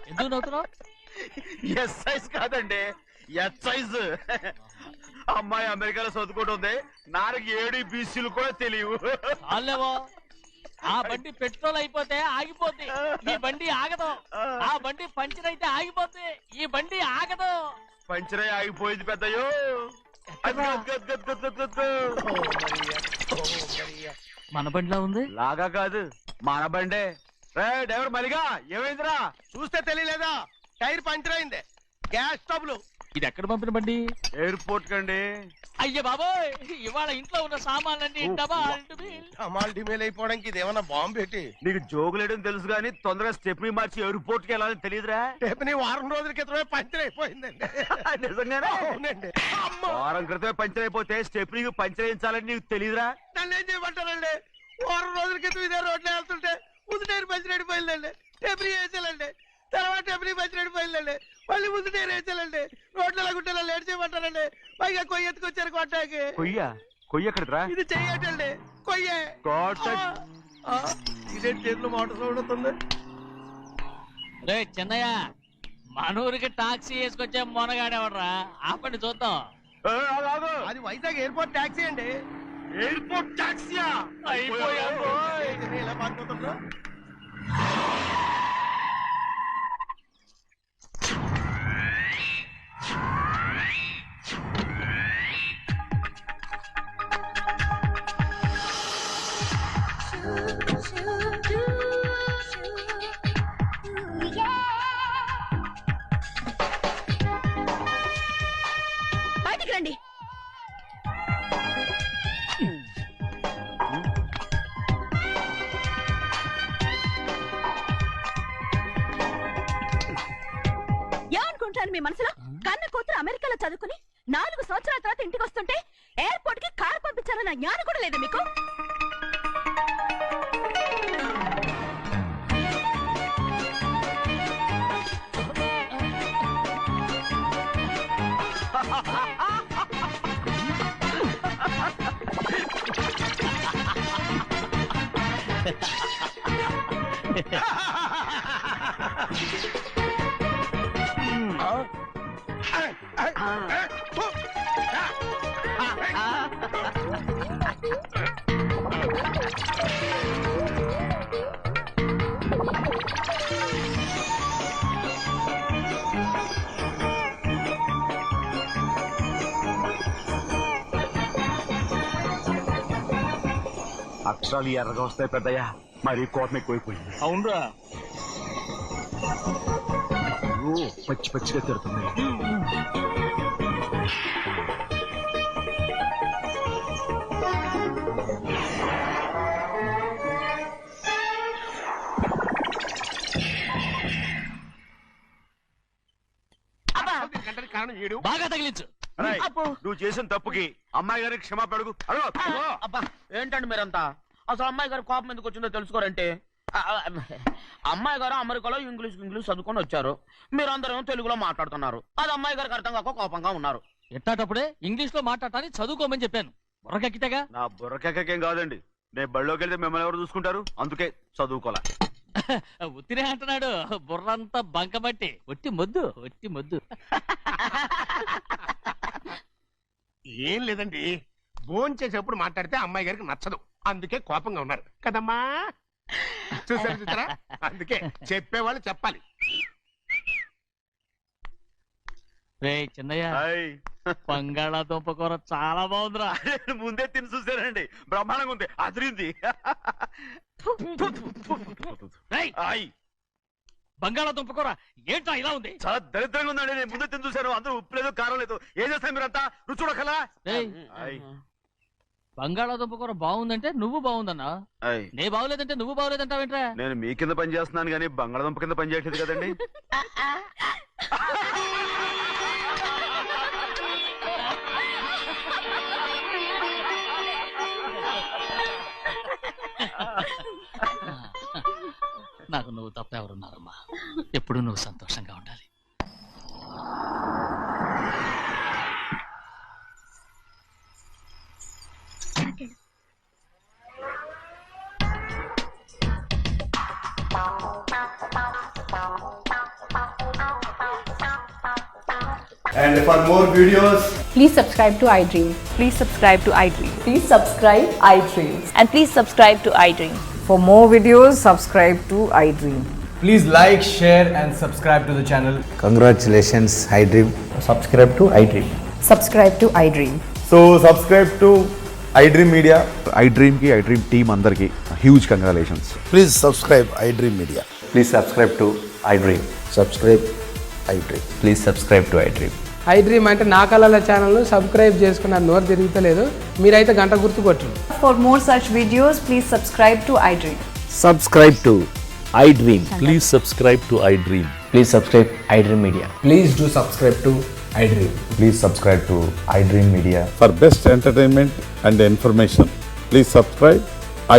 ఎందుకు నవ్వుతున్నావు? ఎస్ సైజ్ కాదండి, ఎస్ సైజ్. అమ్మాయి అమెరికాలో చదువుకుంటుంది, నాకు 7 బీసీలు కూడా తెలియవు. చాలేవో, ఆ బండి పెట్రోల్ అయిపోతే ఆగిపోద్ది, ఈ బండి ఆగదు. ఆ బండి పంచర్ అయితే ఆగిపోద్ది, ఈ బండి ఆగదు. పంచరే ఆగిపోయింది పెద్దయ్యో. మన బండిలా ఉంది. లాగా కాదు, మన బండే. రే డ్రైవర్ మలిగా, ఏమైందిరా? చూస్తే తెలియలేదా? టైర్ పంచర్ అయింది. Gas trouble. ఇది ఎక్కడ పంపిన బండి? ఎయిర్పోర్ట్ కండి. అయ్య బాబోయ్, ఇవాళ ఇంట్లో ఉన్న సామాన్లన్నీ అమాల్ డిమేల్ అయిపోవడానికి ఇది ఏమన్నా బాంబు పెట్టి? నీకు జోగులేయడం తెలుసు కానీ తొందరగా స్టెప్ని మార్చి ఎయిర్పోర్ట్ కి వెళ్ళాలని తెలియదురా? రేపు వారం రోజుల క్రితమే పంచర్ అయిపోయిందండి. నిజంగానే? అవునండి. వారం క్రితమే పంచర్ అయిపోతే స్టెప్నీకి పంచర్ వేయించాలని నీకు తెలియదురా? నన్ను ఏం చేయమంటారండి? వారం రోజుల క్రితం ఇదే రోడ్లో వెళ్తుంటే ముందు టైర్ పంచర్ అయిపోయిందండి. టెబ్రీ వేసాలండి, తర్వాత టెబ్రీ పంచర్ అయిపోయిందండి, మళ్ళీ ముందు టైర్ వేసాలండి. రోడ్లు ఎలా గుట్టేలా లేట్ చేయమంటారండి? పైగా కొయ్య ఎత్తుకొచ్చారు కొట్టాకి. కొయ్య ఎక్కడరా? ఇది చెయ్యటండి, కొయ్యే. ఇదే చేతులు మోటార్ సౌండ్ అవుతుంది. రే చిన్నయ్య, మనూరికి టాక్సీ వేసుకొచ్చే మొనగాడేవడరా, ఆపండి చూద్దాం. అది వైజాగ్ ఎయిర్పోర్ట్ టాక్సీ అండి. ఎయిర్పోర్ట్ టాక్సీయా? ఇలా పారిపోతుందా? బయటికి రండి. ఏమనుకుంటాను మీ మనసులో? కన్న కూతురు అమెరికాలో చదువుకుని 4 సంవత్సరాల తర్వాత ఇంటికి వస్తుంటే ఎయిర్పోర్ట్ కి కారు పంపించాలన్న జ్ఞానం కూడా లేదా మీకు? అక్షరాలు ఎర్రగా వస్తాయి పెద్దయ్యా, మరి కోపం ఎక్కువైపోయింది. అవునరా, పచ్చి పచ్చిగా తిడుతుంది. బాగా తగిలించు. నువ్వు చేసిన తప్పుకి అమ్మాయి గారికి క్షమాపణ అడుగు. అబ్బా ఏంటండి మీరంతా? అసలు అమ్మాయి గారు కోపం ఎందుకు వచ్చిందో తెలుసుకోరంటే, అమ్మాయి గారు అమెరికాలో ఇంగ్లీష్ చదువుకొని వచ్చారు, మీరందరూ తెలుగులో మాట్లాడుతున్నారు. అది అమ్మాయి గారికి అర్థం కాక కోపంగా ఉన్నారు. ఎట్టాటప్పుడే ఇంగ్లీష్ లో మాట్లాడటానికి చదువుకోమని చెప్పాను. బుర్రకెక్కితేగా. నా బుర్రకెక్కకేం కాదండి, నేను బళ్ళోకి వెళ్తే మిమ్మల్ని ఎవరు చూసుకుంటారు, అందుకే చదువుకోలే. ఉత్తినే అంటున్నాడు, బుర్రంతా బంకబట్టి. ఒట్టి మొద్దు. ఏం లేదండి, భోజనం చేసేప్పుడు మాట్లాడితే అమ్మాయి గారికి నచ్చదు, అందుకే కోపంగా ఉన్నారు కదమ్మా. చూసారా, అందుకే చెప్పేవాళ్ళు చెప్పాలి. రే చిన్నయ్య, బంగాళాదుంప కూర చాలా బాగుందిరా. ముందే తిని చూసానండి, బ్రహ్మాండంగా ఉంది, అదిరింది. బంగాళాదుంప కూర ఏంటా ఇలా ఉంది? చాలా దరిద్రంగా ఉందండి. నేను ముందే తిని చూశాను, అందరూ ఉప్పు లేదు, కారం లేదు. ఏం చేస్తాను మీరంతా? రుచి చూడకలా. బంగాళాదుంప కూర బాగుందంటే నువ్వు బాగుందన్నా, నే బాగులేదంటే నువ్వు బాగులేదంటావేంట్రా? నేను మీ కింద పని చేస్తున్నాను కానీ బంగాళదుంప కింద పని చేయట్లేదు కదండి. నాకు నువ్వు తప్ప ఎవరున్నారమ్మా? ఎప్పుడు నువ్వు సంతోషంగా ఉండాలి. And for more videos, Please subscribe to iDream. Please subscribe to iDream. Please subscribe iDream. And please subscribe to iDream. For more videos, subscribe to iDream. please like, share and subscribe to the channel. Congratulations, iDream. Subscribe to iDream. Subscribe to iDream. So subscribe to iDream Media. iDream కి iDream టీమ్ అందరికి huge congratulations. Please subscribe iDream Media. Please subscribe to iDream. Subscribe iDream. Please subscribe to iDream. iDream అంటే నా కళల ఛానల్ సబ్స్క్రైబ్ చేసుకున్న నోరు తిరుగుతలేదు, మీరైతే గంట గుర్తు కొట్టండి. For more such videos, please subscribe to iDream. Subscribe to iDream. Please subscribe to iDream. Please subscribe iDream Media. Please do subscribe to iDream. Please subscribe to iDream Media. For best entertainment and information please subscribe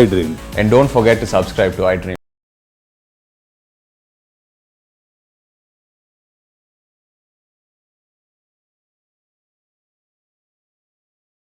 iDream. And don't forget to subscribe to iDream.